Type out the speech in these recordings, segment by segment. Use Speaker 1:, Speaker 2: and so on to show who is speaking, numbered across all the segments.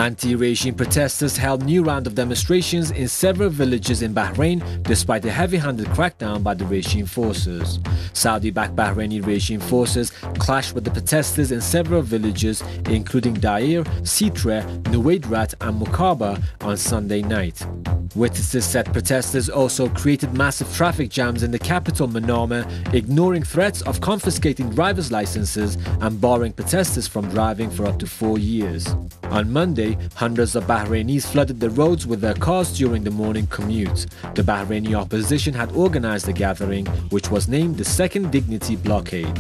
Speaker 1: Anti-regime protesters held new round of demonstrations in several villages in Bahrain despite a heavy-handed crackdown by the regime forces. Saudi-backed Bahraini regime forces clashed with the protesters in several villages including Dair, Sitre, Nuwaidrat and Mukaba on Sunday night. Witnesses said protesters also created massive traffic jams in the capital Manama, ignoring threats of confiscating driver's licenses and barring protesters from driving for up to 4 years. On Monday, hundreds of Bahrainis flooded the roads with their cars during the morning commute. The Bahraini opposition had organized a gathering, which was named the Second Dignity Blockade.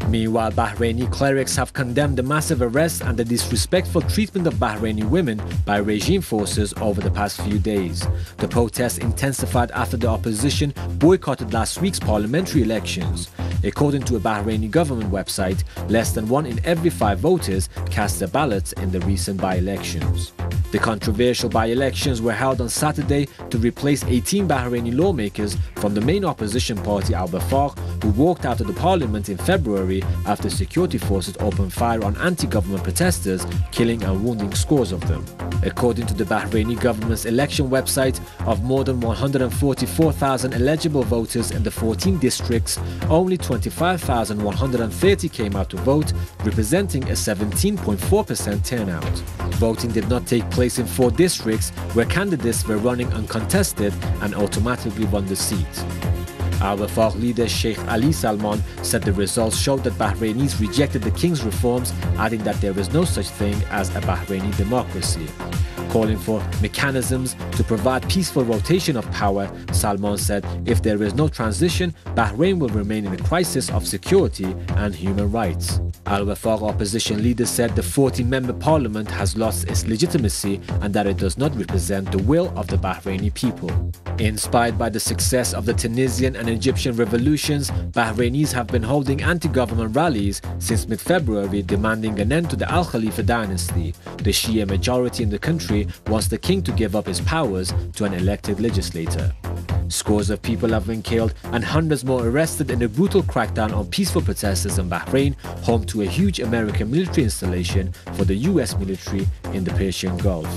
Speaker 1: Meanwhile, Bahraini clerics have condemned the massive arrests and the disrespectful treatment of Bahraini women by regime forces over the past few days. The protests intensified after the opposition boycotted last week's parliamentary elections. According to a Bahraini government website, less than 1 in every 5 voters cast their ballots in the recent by-elections. The controversial by-elections were held on Saturday to replace 18 Bahraini lawmakers from the main opposition party Al-Wafaq, who walked out of the parliament in February after security forces opened fire on anti-government protesters, killing and wounding scores of them. According to the Bahraini government's election website, of more than 144,000 eligible voters in the 14 districts, only 25,130 came out to vote, representing a 17.4% turnout. Voting did not take place in 4 districts where candidates were running uncontested and automatically won the seat. Al-Wafaq leader Sheikh Ali Salman said the results showed that Bahrainis rejected the king's reforms, adding that there is no such thing as a Bahraini democracy. Calling for mechanisms to provide peaceful rotation of power, Salman said if there is no transition, Bahrain will remain in a crisis of security and human rights. Al-Wafaq opposition leader said the 40-member parliament has lost its legitimacy and that it does not represent the will of the Bahraini people. Inspired by the success of the Tunisian and Egyptian revolutions, Bahrainis have been holding anti-government rallies since mid-February demanding an end to the Al Khalifa dynasty. The Shia majority in the country wants the king to give up his powers to an elected legislator. Scores of people have been killed and hundreds more arrested in a brutal crackdown on peaceful protesters in Bahrain, home to a huge American military installation for the US military in the Persian Gulf.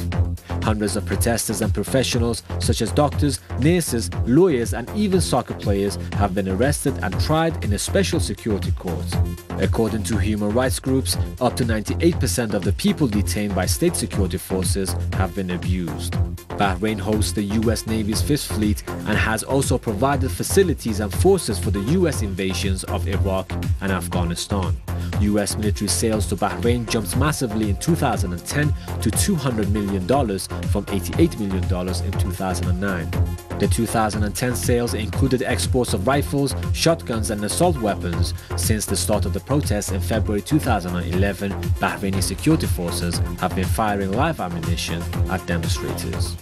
Speaker 1: Hundreds of protesters and professionals such as doctors, nurses, lawyers and even soccer players have been arrested and tried in a special security court. According to human rights groups, up to 98% of the people detained by state security forces have been abused. Bahrain hosts the US Navy's 5th Fleet and has also provided facilities and forces for the US invasions of Iraq and Afghanistan. US military sales to Bahrain jumped massively in 2010 to $200 million from $88 million in 2009. The 2010 sales included exports of rifles, shotguns and assault weapons. Since the start of the protests in February 2011, Bahraini security forces have been firing live ammunition at demonstrators.